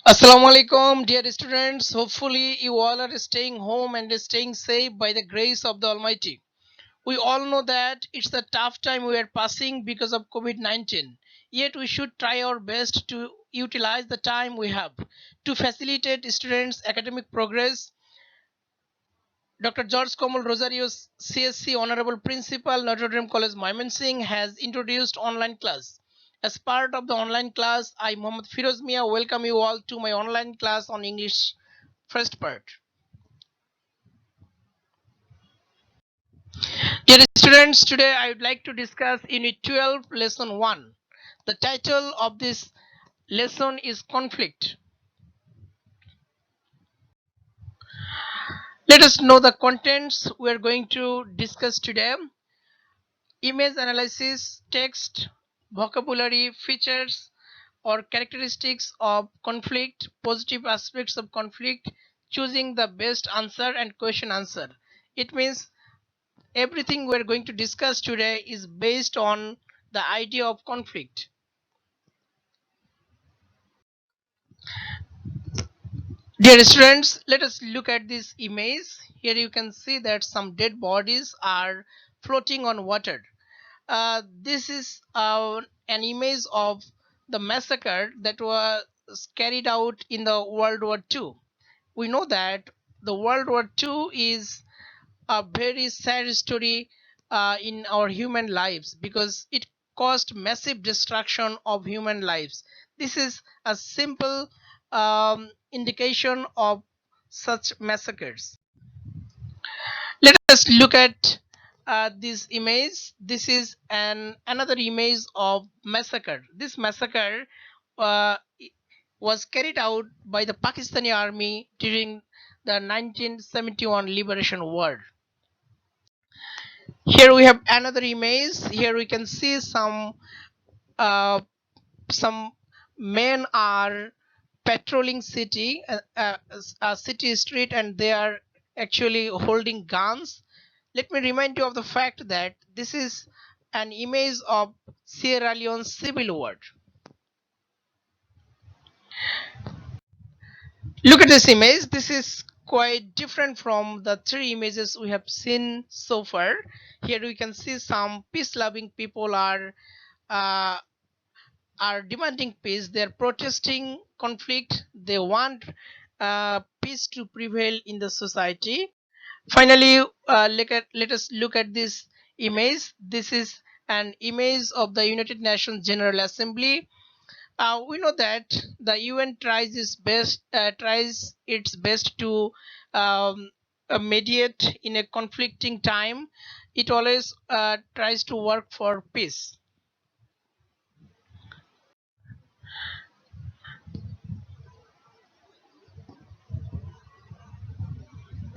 Assalamu alaikum, dear students. Hopefully, you all are staying home and staying safe by the grace of the Almighty. We all know that it's a tough time we are passing because of COVID 19. Yet, we should try our best to utilize the time we have to facilitate students' academic progress. Dr. George Komal Rosario's CSC Honorable Principal, Notre College, Mymensingh, has introduced online class. As part of the online class, I, Mohammed Firoj Miah, welcome you all to my online class on English first part. Dear students, today I would like to discuss Unit 12, Lesson 1. The title of this lesson is Conflict. Let us know the contents we are going to discuss today. Image analysis, text, vocabulary, features or characteristics of conflict, positive aspects of conflict, choosing the best answer and question answer. It means everything we're going to discuss today is based on the idea of conflict. Dear students, let us look at this image. Here you can see that some dead bodies are floating on water. This is an image of the massacre that was carried out in the World War II. We know that the World War II is a very sad story in our human lives because it caused massive destruction of human lives. This is a simple indication of such massacres. Let us look at this image. This is another image of massacre. This massacre uh, was carried out by the Pakistani army during the 1971 liberation war. Here we have another image. Here we can see uh, some men are patrolling a city street, and they are actually holding guns. Let me remind you of the fact that this is an image of Sierra Leone civil war. Look at this image. This is quite different from the three images we have seen so far. Here we can see some peace-loving people uh, are demanding peace. They're protesting conflict. They want peace to prevail in the society. Finally, let us look at this image. This is an image of the United Nations General Assembly. We know that the UN tries its best to um, mediate in a conflicting time. It always tries to work for peace.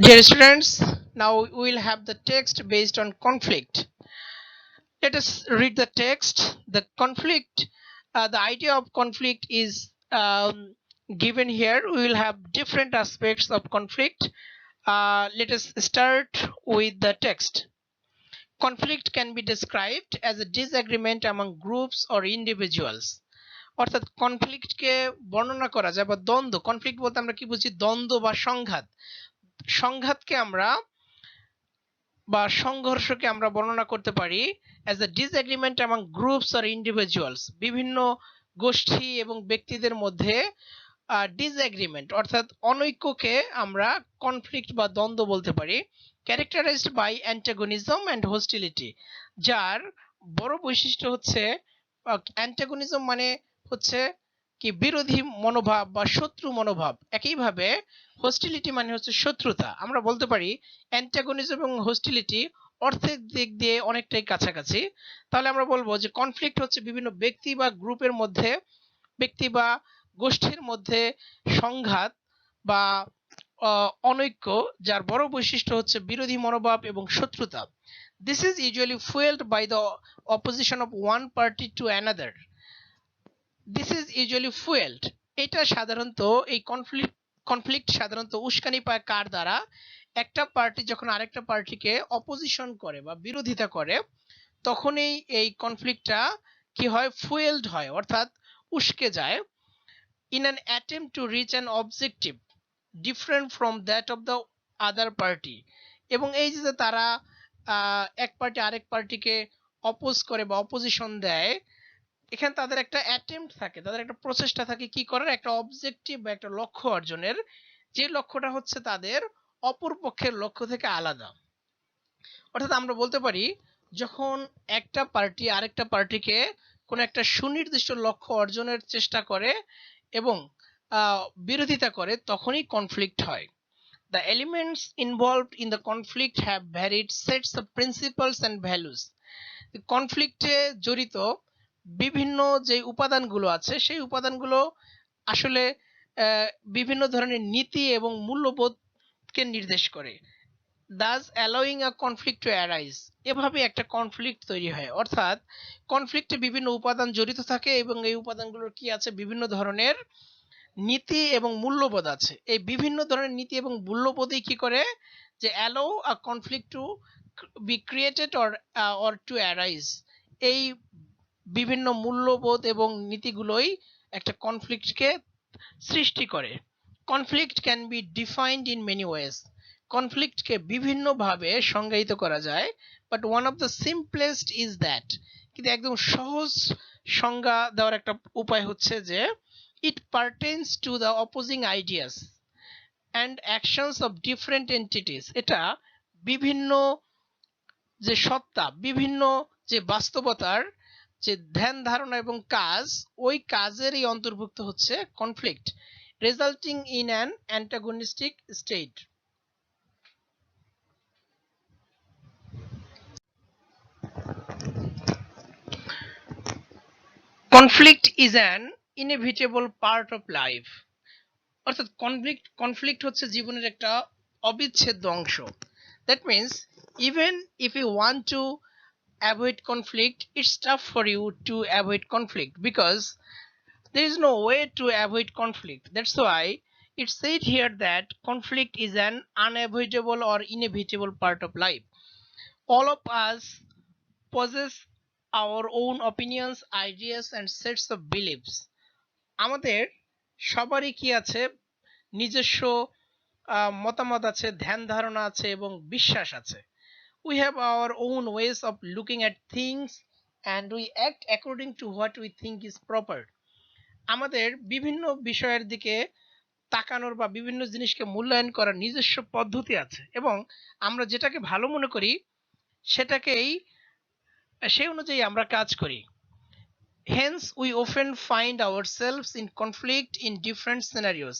Dear students, now we will have the text based on conflict. Let us read the text. The conflict, the idea of conflict is given here. We will have different aspects of conflict. Let us start with the text. Conflict can be described as a disagreement among groups or individuals. অর্থাৎ কনফ্লিক্টকে বর্ণনা করা যায় বা দ্বন্দ্ব, conflict বলতে আমরা কি বুঝি? দ্বন্দ্ব বা সংঘাত। সংঘাতকে আমরা বা সংঘর্ষকে আমরা বর্ণনা করতে পারি as a disagreement among groups or individuals, বিভিন্ন গোষ্ঠী এবং ব্যক্তিদের মধ্যে ডিসএগ্রিমেন্ট অর্থাৎ অনৈক্যকে আমরা কনফ্লিক্ট বা দ্বন্দ্ব বলতে পারি। ক্যারেক্টারাইজড বাই অ্যান্টাগনিজম অ্যান্ড হোস্টিলিটি, যার বড় বৈশিষ্ট্য হচ্ছে অ্যান্টাগনিজম মানে হচ্ছে কি বিরোধী মনোভাব বা শত্রু মনোভাব। একইভাবে হোস্টিলিটি মানে হচ্ছে শত্রুতা। আমরা বলতে পারি অ্যান্টাগনিজম এবং হোস্টিলিটি অর্থের দিক দিয়ে অনেকটাই কাছাকাছি। তাহলে আমরা বলবো যে কনফ্লিক্ট হচ্ছে বিভিন্ন ব্যক্তি বা গ্রুপের মধ্যে, ব্যক্তি বা গোষ্ঠীর মধ্যে সংঘাত বা অনৈক্য, যার বড় বৈশিষ্ট্য হচ্ছে বিরোধী মনোভাব এবং শত্রুতা। This is usually fueled by the opposition of one party to another. This is usually fueled. এটা সাধারণত এই কনফ্লিক্ট সাধারণত উস্কানি পায় কার দ্বারা? একটা পার্টি যখন আরেকটা পার্টিকে অপোজিশন করে বা বিরোধিতা করে, তখনই এই কনফ্লিক্টটা কি হয়? ফুয়েলড হয়, অর্থাৎ উস্কে যায়। in an attempt to reach an objective different from that of the other party. এবং এই যে তারা এক পার্টি আরেক পার্টিকে অপোজ করে বা অপোজিশন দেয়, এখানে তাদের একটা অ্যাটেম্প্ট থাকে, তাদের একটা প্রচেষ্টা থাকে কি করার, একটা অবজেক্টিভ বা একটা লক্ষ্য অর্জনের, যে লক্ষ্যটা হচ্ছে তাদের অপর পক্ষের লক্ষ্য থেকে আলাদা। অর্থাৎ আমরা বলতে পারি যখন একটা পার্টি আরেকটা পার্টিকে কোন একটা সুনির্দিষ্ট লক্ষ্য অর্জনের চেষ্টা করে এবং বিরোধিতা করে, তখনই কনফ্লিক্ট হয়। The elements involved in the conflict have varied sets of principles and values. কনফ্লিক্টে জড়িত বিভিন্ন যে উপাদানগুলো আছে সেই উপাদানগুলো আসলে বিভিন্ন ধরনের নীতি এবং মূল্যবোধকে নির্দেশ করে। thus allowing a conflict to arise, এভাবে একটা কনফ্লিক্ট তৈরি হয়। অর্থাৎ কনফ্লিক্টে বিভিন্ন উপাদান জড়িত থাকে এবং এই উপাদানগুলোর কি আছে, বিভিন্ন ধরনের নীতি এবং মূল্যবোধ আছে। এই বিভিন্ন ধরনের নীতি এবং মূল্যবোধই কি করে যে allow a conflict to be created or to arise। এই বিভিন্ন মূল্যবোধ এবং নীতিগুলোই একটা কনফ্লিক্টকে সৃষ্টি করে। Conflict can be defined in many ways, কনফ্লিক্টকে বিভিন্নভাবে সংজ্ঞায়িত করা যায়, but one of the simplest is that, কিন্তু একদম সহজ সংজ্ঞা দেওয়ার একটা উপায় হচ্ছে যে it pertains to the opposing ideas and actions of different entities। এটা বিভিন্ন যে সত্তা, বিভিন্ন যে বাস্তবতার যে ধ্যান ধারণা এবং কাজ, ওই কাজেরই অন্তর্ভুক্ত হচ্ছে conflict, resulting in an antagonistic state. Conflict is an inevitable part of life. অর্থাৎ কনফ্লিক্ট হচ্ছে জীবনের একটা অবিচ্ছেদ্য অংশ। That means even if you want to avoid conflict, it's tough for you to avoid conflict because there is no way to avoid conflict. That's why it's said here that conflict is an unavoidable or inevitable part of life. All of us possess our own opinions, ideas and sets of beliefs. আমাদের সবারই কি আছে, নিজস্ব মতামত আছে, ধ্যান ধারণা আছে এবং বিশ্বাস আছে। We have our own ways of looking at things and we act according to what we think is proper. আমাদের বিভিন্ন বিষয়ের দিকে তাকানোর বা বিভিন্ন জিনিসকে মূল্যায়ন করার নিজস্ব পদ্ধতি আছে এবং আমরা যেটাকে ভালো মনে করি সেটাকেই সেই অনুযায়ী আমরা কাজ করি। Hence we often find ourselves in conflict in different scenarios.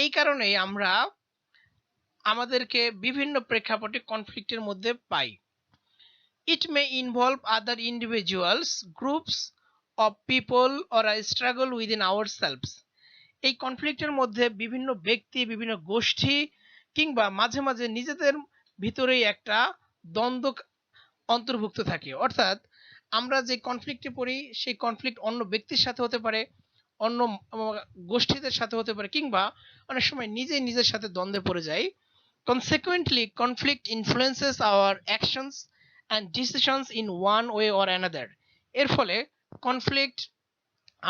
এই কারণেই আমরা আমাদেরকে বিভিন্ন প্রেক্ষাপটে কনফ্লিক্টের মধ্যে পাই। It may involve other individuals, groups of people or a struggle within ourselves. এই কনফ্লিক্টের মধ্যে বিভিন্ন ব্যক্তি, বিভিন্ন গোষ্ঠী কিংবা মাঝে মাঝে নিজেদের ভিতরেই একটা দ্বন্দ্ব অন্তর্ভুক্ত থাকে। অর্থাৎ আমরা যে কনফ্লিক্টে পড়ি সেই কনফ্লিক্ট অন্য ব্যক্তির সাথে হতে পারে, অন্য গোষ্ঠীদের সাথে হতে পারে, কিংবা অনেক সময় নিজেই নিজের সাথে দ্বন্দ্বে পড়ে যাই। Consequently, conflict influences our actions and decisions in one way or another. এর ফলে কনফ্লিক্ট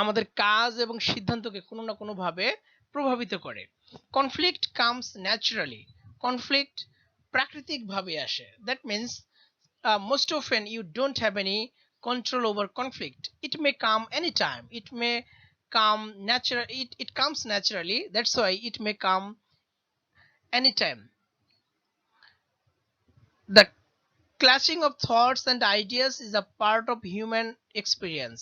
আমাদের কাজ এবং সিদ্ধান্তকে কোনো না কোনো ভাবে প্রভাবিত করে। কনফ্লিক্ট কামস ন্যাচারালি, কনফ্লিক্ট প্রাকৃতিক ভাবে আসে। That means most often you don't have any control over conflict. It may come anytime, it may come natural, it comes naturally, that's why it may come anytime. The clashing of thoughts and ideas is a part of human experience.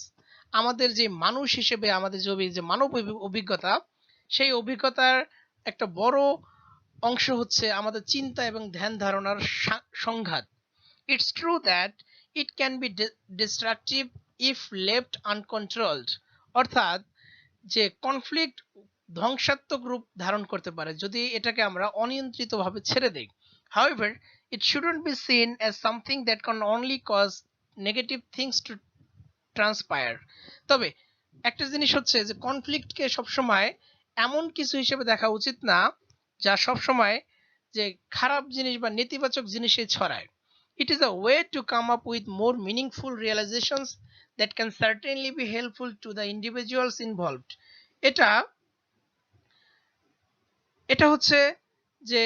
আমাদের যে মানুষ হিসেবে আমাদের যে মানব অভিজ্ঞতা, সেই অভিজ্ঞতার একটা বড় অংশ হচ্ছে আমাদের চিন্তা এবং ধ্যান ধারণার সংঘাত। It's true that it can be destructive if left uncontrolled. অর্থাৎ যে কনফ্লিক্ট ধ্বংসাত্মক রূপ ধারণ করতে পারে যদি এটাকে আমরা অনিয়ন্ত্রিতভাবে ছেড়ে দেই। However, it shouldn't be seen as something that can only cause negative things to transpire. তবে একটা জিনিস হচ্ছে যে কনফ্লিক্টকে সবসময় এমন কিছু হিসেবে দেখা উচিত না যা সবসময় যে খারাপ জিনিস বা নেতিবাচক জিনিসে ছড়ায়। It is a way to come up with more meaningful realizations that can certainly be helpful to the individuals involved. এটা এটা হচ্ছে যে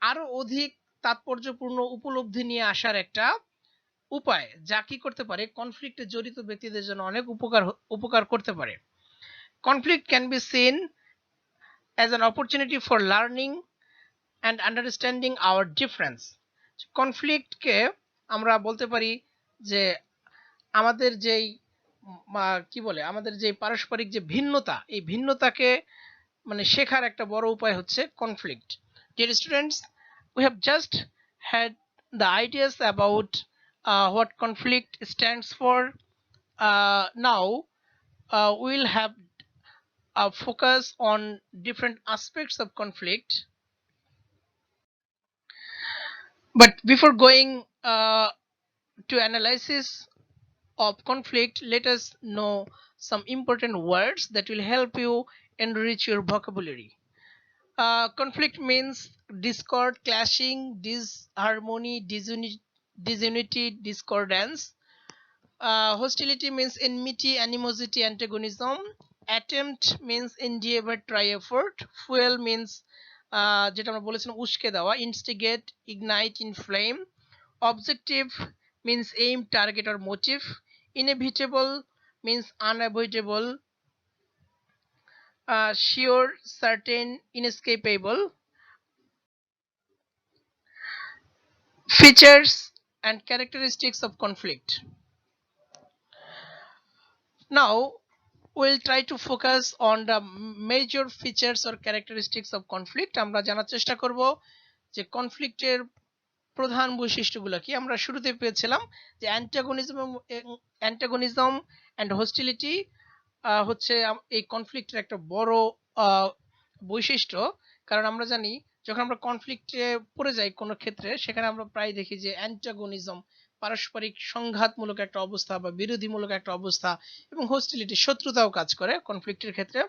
আরো অধিক তাৎপর্যপূর্ণ উপলব্ধি নিয়ে আসার একটা উপায়, যা কি করতে পারে কনফ্লিক্টে জড়িত ব্যক্তিদের জন্য অনেক উপকার করতে পারে। Conflict can be seen as an opportunity for learning and understanding our difference. কনফ্লিক্টকে আমরা বলতে পারি যে আমাদের যেই কি বলে আমাদের যে পারস্পরিক যে ভিন্নতা, এই ভিন্নতাকে মানে শেখার একটা বড় উপায় হচ্ছে conflict. Dear students, we have just had the ideas about what conflict stands for. Now we'll have a focus on different aspects of conflict. But before going to analysis of conflict, let us know some important words that will help you enrich your vocabulary. Conflict means discord, clashing, disharmony, disunity, discordance. Hostility means enmity, animosity, antagonism. Attempt means endeavor, try, effort. Fuel means যেটা আমরা বলেছিলাম উস্কে দেওয়া, instigate, ignite, inflame. Objective means aim, target, or motive. Inevitable means unavoidable. Sure, certain, inescapable. Features and characteristics of conflict. Now we'll try to focus on the major features or characteristics of conflict. আমরা জানার চেষ্টা করব যে কনফ্লিক্টের প্রধান বৈশিষ্ট্যগুলো কি। আমরা শুরুতে পেয়েছিলাম যে অ্যান্টাগনিজম অ্যান্ড হোস্টিলিটি হচ্ছে এই কনফ্লিক্টের একটা বড় বৈশিষ্ট্য। কারণ আমরা জানি যখন আমরা কনফ্লিক্টে পড়ে যাই কোনো ক্ষেত্রে, সেখানে আমরা প্রায় দেখি যে অ্যান্টাগনিজম পারস্পরিক সংঘাতমূলক একটা অবস্থা বা বিরোধীমূলক একটা অবস্থা, এবং হোস্টিলিটি শত্রুতাও কাজ করে কনফ্লিক্টের ক্ষেত্রে।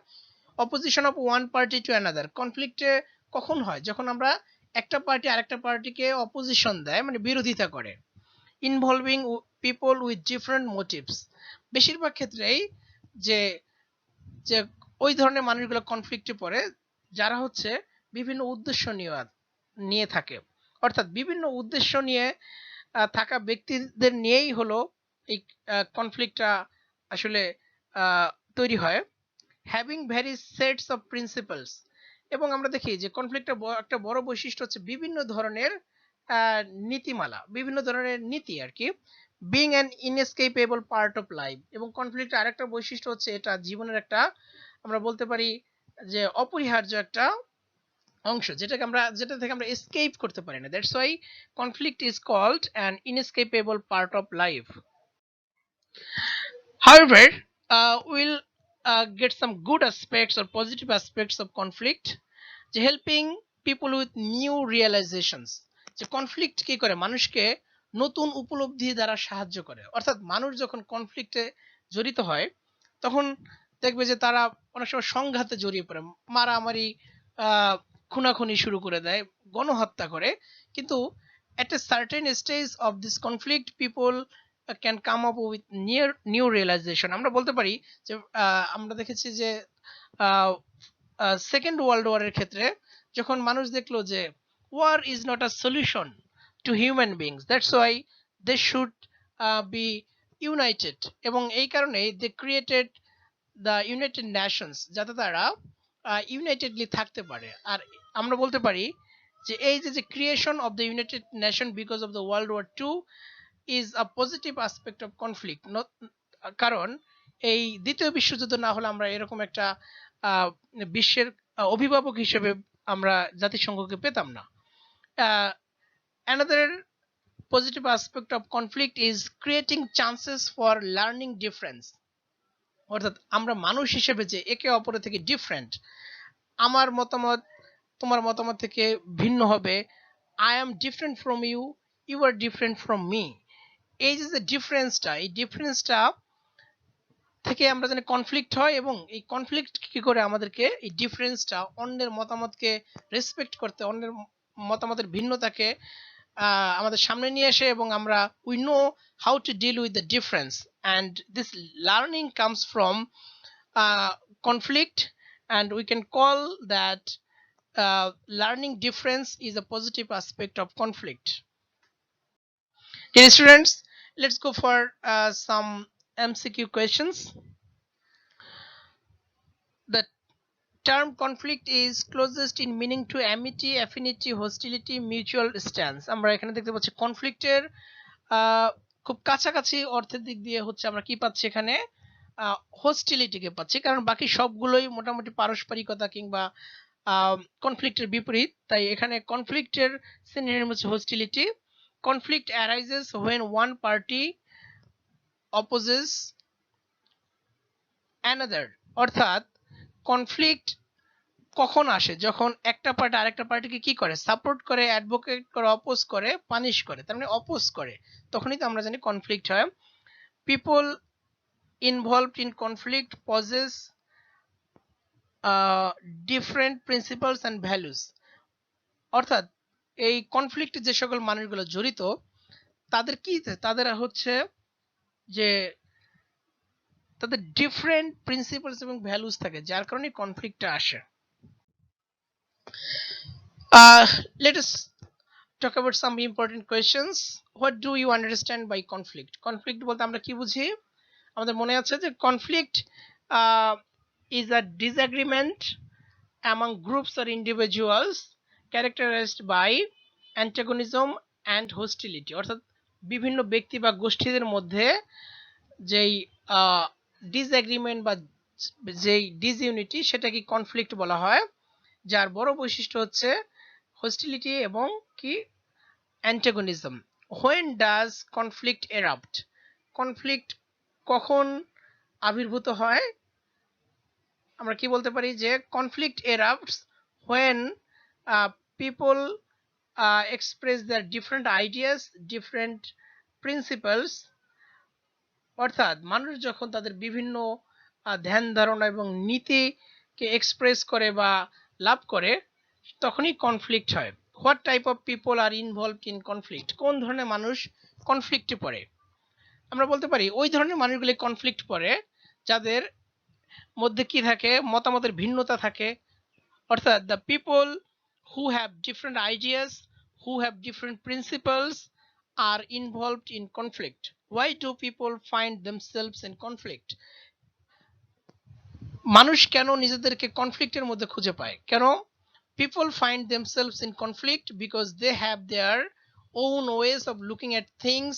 Opposition of one party to another, কনফ্লিক্টে কখন হয়? যখন আমরা একটা পার্টি আরেকটা পার্টিকে অপোজিশন দেয়, মানে বিরোধিতা করে। Involving people with different motives, বেশিরভাগ ক্ষেত্রেই যে যে ওই ধরনের মানুষগুলো কনফ্লিক্টে পড়ে যারা হচ্ছে বিভিন্ন উদ্দেশ্য নিয়ে থাকে, অর্থাৎ বিভিন্ন উদ্দেশ্য নিয়ে থাকা ব্যক্তিদের নিয়েই হলো এই কনফ্লিক্টটা আসলে তৈরি হয়। Having various sets of principles, এবং আমরা দেখি যে কনফ্লিক্টের একটা বড় বৈশিষ্ট্য হচ্ছে বিভিন্ন ধরনের নীতিমালা, বিভিন্ন ধরনের নীতি আর কি। Being an inescapable part of life, এবং কনফ্লিক্টের আরেকটা বৈশিষ্ট্য হচ্ছে এটা জীবনের একটা আমরা বলতে পারি যে অপরিহার্য একটা অংশ, যেটা থেকে আমরা এসকেপ করতে পারি না। That's why conflict is called an inescapable part of life. However, we'll get some good aspects or positive aspects of conflict, যে helping people with new realisations, যে কনফ্লিক্ট কি করে মানুষকে নতুন উপলব্ধি দ্বারা সাহায্য করে। অর্থাৎ মানুষ যখন কনফ্লিক্টে জড়িত হয় তখন দেখবে যে তারা অনেক সময় সংঘাতে জড়িয়ে পড়ে, মারামারি, খুনাখুনি শুরু করে দেয়, গণহত্যা করে। কিন্তু at a certain stage of this conflict people can come up with new realization. আমরা বলতে পারি যে আমরা দেখেছি যে সেকেন্ড ওয়ার্ল্ড ওয়ারের ক্ষেত্রে যখন মানুষ দেখলো যে war is not a solution to human beings, that's why they should be united, এবং এই কারণে they created the United Nations, যাতে তারা ইউনাইটেডলি থাকতে পারে। আর আমরা বলতে পারি যে এই যে creation of the United Nation because of the World War two is a positive aspect of conflict. কারণ এই দ্বিতীয় বিশ্বযুদ্ধ না হলে আমরা এরকম একটা বিশ্বের অভিভাবক হিসেবে আমরা জাতিসংঘকে পেতাম না। another positive aspect of conflict is creating chances for learning difference, অর্থাৎ আমরা মানুষ হিসেবে যে একে অপরের থেকে ডিফারেন্ট, আমার মতামত তোমার মতামত থেকে ভিন্ন হবে, I am different from you, you are different from me. এই যে ডিফারেন্সটা, এই ডিফারেন্সটা থেকে আমরা জানি কনফ্লিক্ট হয়, এবং এই কনফ্লিক্ট কি করে আমাদেরকে এই ডিফারেন্সটা, অন্যের মতামতকে রেসপেক্ট করতে, অন্যের মতামতের ভিন্নতাকে আমাদের সামনে নিয়ে আসে, এবং আমরা we know how to deal with the difference, and this learning comes from conflict, and we can call that learning difference is a positive aspect of conflict. Dear students, let's go for some MCQ questions. The term conflict is closest in meaning to amity, affinity, hostility, mutual stance. আমরা এখানে দেখতে পাচ্ছি কনফ্লিক্টের খুব কাছাকাছি অর্থের দিক দিয়ে হচ্ছে আমরা কি পাচ্ছি এখানে হোস্টিলিটিকে পাচ্ছি, কারণ বাকি সবগুলোই মোটামুটি পারস্পরিকতা কিংবা কনফ্লিক্টের বিপরীত। তাই এখানে কনফ্লিক্টের সিনোনিম হচ্ছে hostility. Conflict arises when one party opposes another, অর্থাৎ কনফ্লিক্ট কখন আসে? যখন একটা পার্টি আরেকটা পার্টিকে কি করে? সাপোর্ট করে, অ্যাডভোকেট করে, অপোজ করে, পানিশ করে, তার মানে অপোজ করে, তখনই তো আমরা জানি কনফ্লিক্ট হয়। People involved in conflict possess different principles and values, অর্থাৎ এই কনফ্লিক্টে যে সকল মানুষগুলো জড়িত তাদের কি, তাদের হচ্ছে যে তাদের ডিফারেন্ট প্রিন্সিপালস এবং ভ্যালুস থাকে, যার কারণে কনফ্লিক্টটা আসে। Let us talk about some important questions. What do you understand by conflict? Conflict বলতে আমরা কি বুঝি? আমাদের মনে আছে যে conflict is a disagreement among groups or individuals characterized by antagonism and hostility, অর্থাৎ বিভিন্ন ব্যক্তি বা গোষ্ঠীদের মধ্যে যেই ডিসএগ্রিমেন্ট বা যেই ডিসইউনিটি সেটাকে কনফ্লিক্ট বলা হয়, যার বড় বৈশিষ্ট্য হচ্ছে হোস্টিলিটি এবং কি antagonism. When does conflict erupt? Conflict কখন আবির্ভূত হয়? আমরা কি বলতে পারি যে conflict erupts when people express their different ideas, different principles, অর্থাৎ মানুষ যখন তাদের বিভিন্ন ধ্যান ধারণা এবং নীতিকে এক্সপ্রেস করে বা লাভ করে, তখনই কনফ্লিক্ট হয়। What type of people R involved in conflict? কোন ধরনের মানুষ কনফ্লিক্টে পড়ে? আমরা বলতে পারি ওই ধরনের মানুষগুলি কনফ্লিক্ট পড়ে যাদের মধ্যে কি থাকে? মতামতের ভিন্নতা থাকে, অর্থাৎ the people who have different ideas, who have different principles are involved in conflict. Why do people find themselves in conflict? মানুষ কেন নিজেদেরকে কনফ্লিক্টের মধ্যে খুঁজে পায়? কেন? People find themselves in conflict because they have their own ways of looking at things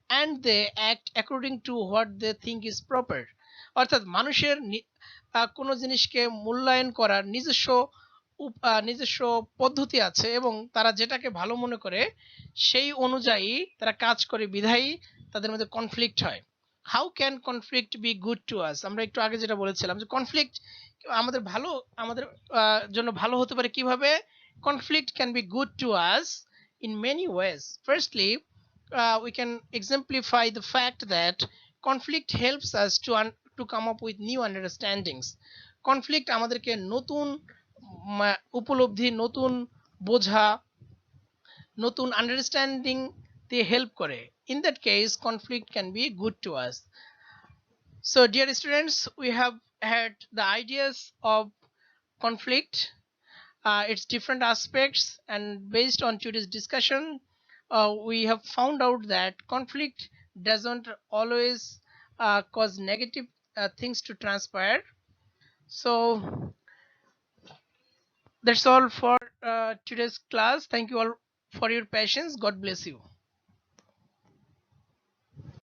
and they act according to what they think is proper. অর্থাৎ মানুষের কোনো জিনিসকে মূল্যায়ন করার নিজস্ব পদ্ধতি আছে এবং তারা যেটাকে ভালো মনে করে সেই অনুযায়ী তারা কাজ করে, বিধায়ী তাদের মধ্যে কনফ্লিক্ট হয়। How can conflict be good to us? আমরা একটু আগে যেটা বলেছিলাম যে কনফ্লিক্ট আমাদের জন্য ভালো হতে পারে কিভাবে? Conflict can be good to us in many ways. Firstly, we can exemplify the fact that conflict helps us to come up with new understandings. Conflict আমাদেরকে নতুন উপলব্ধি, নতুন বোঝা, নতুন আন্ডারস্ট্যান্ডিং দিয়ে হেল্প করে। In that case, conflict can be good to us. So dear students, we have had the ideas of conflict, its different aspects, and based on today's discussion, we have found out that conflict doesn't always cause negative things to transpire. So that's all for today's class. Thank you all for your patience. God bless you.